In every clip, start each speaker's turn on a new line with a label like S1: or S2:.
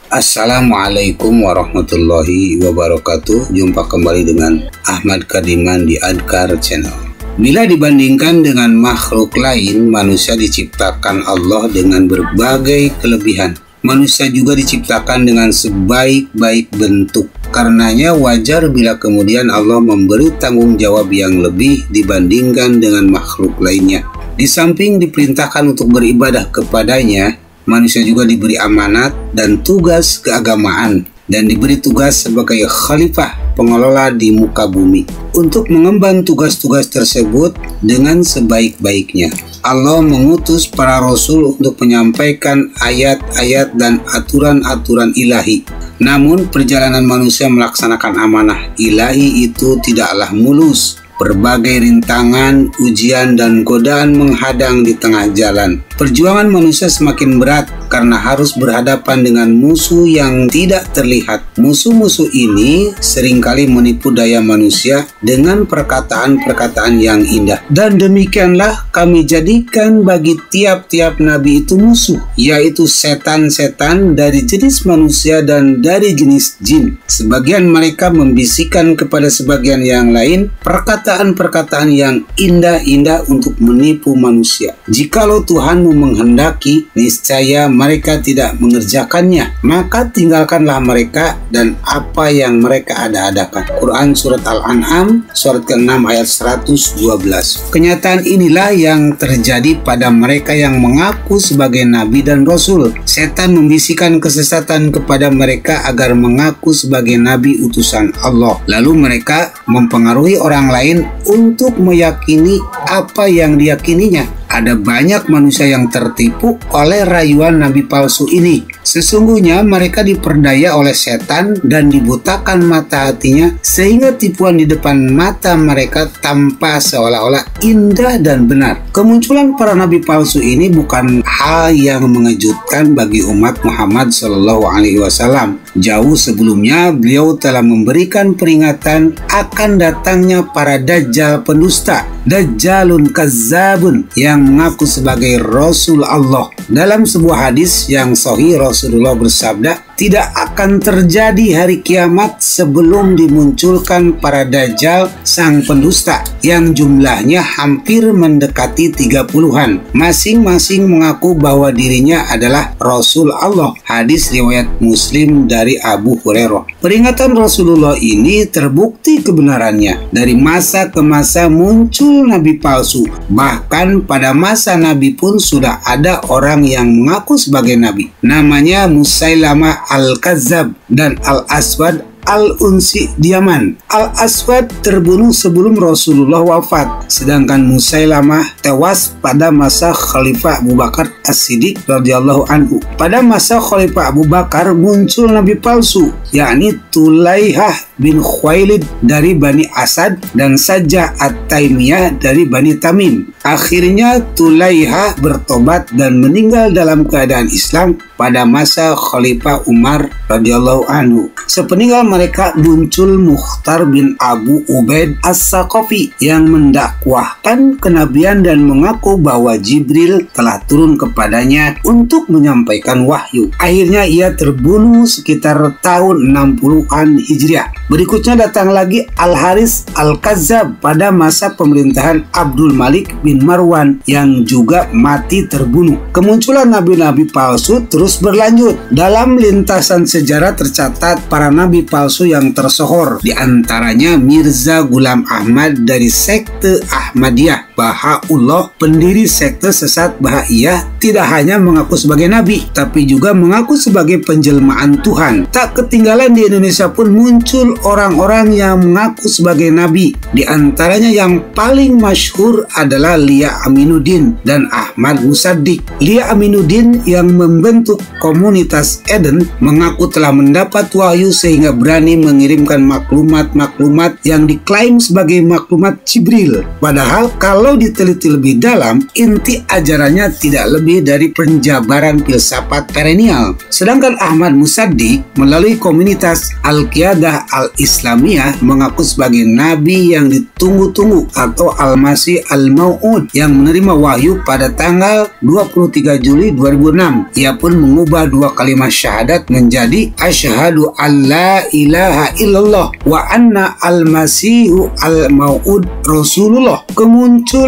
S1: Assalamualaikum warahmatullahi wabarakatuh. Jumpa kembali dengan Ahmad Kadiman di Adkar Channel. Bila dibandingkan dengan makhluk lain, manusia diciptakan Allah dengan berbagai kelebihan. Manusia juga diciptakan dengan sebaik-baik bentuk. Karenanya wajar bila kemudian Allah memberi tanggung jawab yang lebih dibandingkan dengan makhluk lainnya. Di samping diperintahkan untuk beribadah kepadanya, manusia juga diberi amanat dan tugas keagamaan dan diberi tugas sebagai khalifah pengelola di muka bumi untuk mengemban tugas-tugas tersebut dengan sebaik-baiknya. Allah mengutus para rasul untuk menyampaikan ayat-ayat dan aturan-aturan ilahi. Namun perjalanan manusia melaksanakan amanah ilahi itu tidaklah mulus. Berbagai rintangan, ujian, dan godaan menghadang di tengah jalan. Perjuangan manusia semakin berat karena harus berhadapan dengan musuh yang tidak terlihat. Musuh-musuh ini seringkali menipu daya manusia dengan perkataan-perkataan yang indah. Dan demikianlah kami jadikan bagi tiap-tiap nabi itu musuh, yaitu setan-setan dari jenis manusia dan dari jenis jin. Sebagian mereka membisikkan kepada sebagian yang lain perkataan-perkataan yang indah-indah untuk menipu manusia. Jikalau Tuhanmu menghendaki, niscaya mereka tidak mengerjakannya, maka tinggalkanlah mereka dan apa yang mereka ada-adakan. Quran Surat Al-An'am surat ke-6 ayat 112. Kenyataan inilah yang terjadi pada mereka yang mengaku sebagai nabi dan rasul. Setan membisikkan kesesatan kepada mereka agar mengaku sebagai nabi utusan Allah. Lalu mereka mempengaruhi orang lain untuk meyakini apa yang diyakininya. Ada banyak manusia yang tertipu oleh rayuan nabi palsu ini. Sesungguhnya mereka diperdaya oleh setan dan dibutakan mata hatinya sehingga tipuan di depan mata mereka tampak seolah-olah indah dan benar. Kemunculan para nabi palsu ini bukan hal yang mengejutkan bagi umat Muhammad SAW. Jauh sebelumnya beliau telah memberikan peringatan akan datangnya para dajjal pendusta, dajjalun kazzabun, yang mengaku sebagai Rasul Allah. Dalam sebuah hadis yang sahih, Rasulullah bersabda, tidak akan terjadi hari kiamat sebelum dimunculkan para dajjal sang pendusta yang jumlahnya hampir mendekati 30-an. Masing-masing mengaku bahwa dirinya adalah Rasul Allah. Hadis riwayat Muslim dari Abu Hurairah. Peringatan Rasulullah ini terbukti kebenarannya. Dari masa ke masa muncul nabi palsu. Bahkan pada masa nabi pun sudah ada orang yang mengaku sebagai nabi. Namanya Musailamah Al-Kazzab dan Al-Aswad Al-Unsi di Yaman. Al-Aswad terbunuh sebelum Rasulullah wafat, sedangkan Musailamah tewas pada masa Khalifah Abu Bakar As-Siddiq radhiyallahu anhu. Pada masa Khalifah Abu Bakar muncul nabi palsu, yakni Tulaihah bin Khuwailid dari Bani Asad dan Sajjah At-Taimiyah dari Bani Tamim. Akhirnya Tulaihah bertobat dan meninggal dalam keadaan Islam pada masa Khalifah Umar radhiyallahu anhu. Sepeninggal mereka muncul Mukhtar bin Abu Ubaid As-Saqafi yang mendakwahkan kenabian dan mengaku bahwa Jibril telah turun kepadanya untuk menyampaikan wahyu. Akhirnya ia terbunuh sekitar tahun 60-an Hijriah. Berikutnya datang lagi Al-Haris Al-Kazzab pada masa pemerintahan Abdul Malik bin Marwan yang juga mati terbunuh. Kemunculan nabi-nabi palsu terus berlanjut. Dalam lintasan sejarah tercatat para nabi palsu yang tersohor, di antaranya Mirza Ghulam Ahmad dari sekte Ahmadiyah. Bahaullah, pendiri sekte sesat Bahaiyah, tidak hanya mengaku sebagai nabi, tapi juga mengaku sebagai penjelmaan Tuhan. Tak ketinggalan di Indonesia pun muncul orang-orang yang mengaku sebagai nabi. Di antaranya yang paling masyhur adalah Lia Aminuddin dan Ahmad Musaddiq. Lia Aminuddin yang membentuk komunitas Eden mengaku telah mendapat wahyu sehingga berani mengirimkan maklumat-maklumat yang diklaim sebagai maklumat Jibril. Padahal kalau Kalau diteliti lebih dalam, inti ajarannya tidak lebih dari penjabaran filsafat perennial. Sedangkan Ahmad Musaddiq melalui komunitas Al-Qiyadah Al-Islamiyah mengaku sebagai nabi yang ditunggu-tunggu atau Al-Masih Al-Mau'ud yang menerima wahyu pada tanggal 23 Juli 2006. Ia pun mengubah dua kalimat syahadat menjadi asyhadu alla ilaha illallah wa anna al-masihu al-mau'ud rasulullah. Kemunculan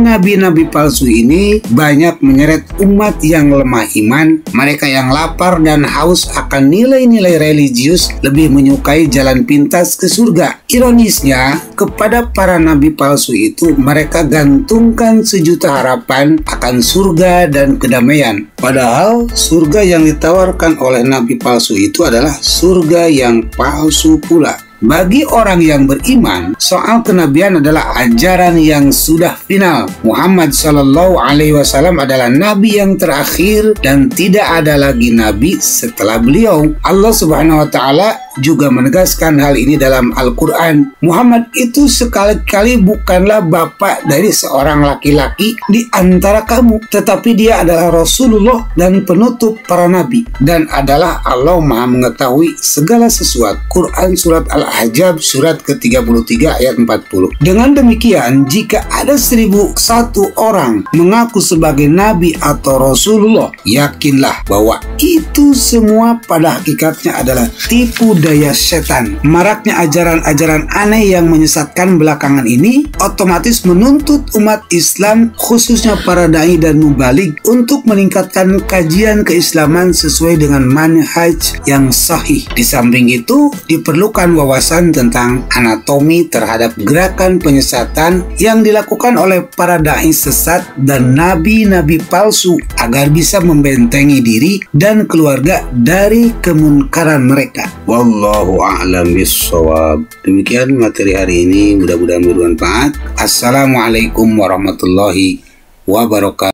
S1: nabi-nabi palsu ini banyak menyeret umat yang lemah iman. Mereka yang lapar dan haus akan nilai-nilai religius lebih menyukai jalan pintas ke surga. Ironisnya, kepada para nabi palsu itu mereka gantungkan sejuta harapan akan surga dan kedamaian. Padahal surga yang ditawarkan oleh nabi palsu itu adalah surga yang palsu pula. Bagi orang yang beriman, soal kenabian adalah ajaran yang sudah final. Muhammad Shallallahu Alaihi Wasallam adalah nabi yang terakhir dan tidak ada lagi nabi setelah beliau. Allah Subhanahu Wa Taala juga menegaskan hal ini dalam Al-Quran. Muhammad itu sekali-kali bukanlah bapak dari seorang laki-laki di antara kamu, tetapi dia adalah Rasulullah dan penutup para nabi, dan adalah Allah Maha mengetahui segala sesuatu. Quran Surat Al-Ahzab surat ke-33 ayat 40. Dengan demikian, jika ada 1001 orang mengaku sebagai nabi atau Rasulullah, yakinlah bahwa itu semua pada hakikatnya adalah tipu daya setan. Maraknya ajaran-ajaran aneh yang menyesatkan belakangan ini otomatis menuntut umat Islam, khususnya para dai dan mubalik, untuk meningkatkan kajian keislaman sesuai dengan manhaj yang sahih. Di samping itu, diperlukan wawasan tentang anatomi terhadap gerakan penyesatan yang dilakukan oleh para dai sesat dan nabi-nabi palsu agar bisa membentengi diri dan keluarga dari kemunkaran mereka. Wallahu a'lam bishawab. Demikian materi hari ini, mudah-mudahan bermanfaat. Assalamualaikum warahmatullahi wabarakatuh.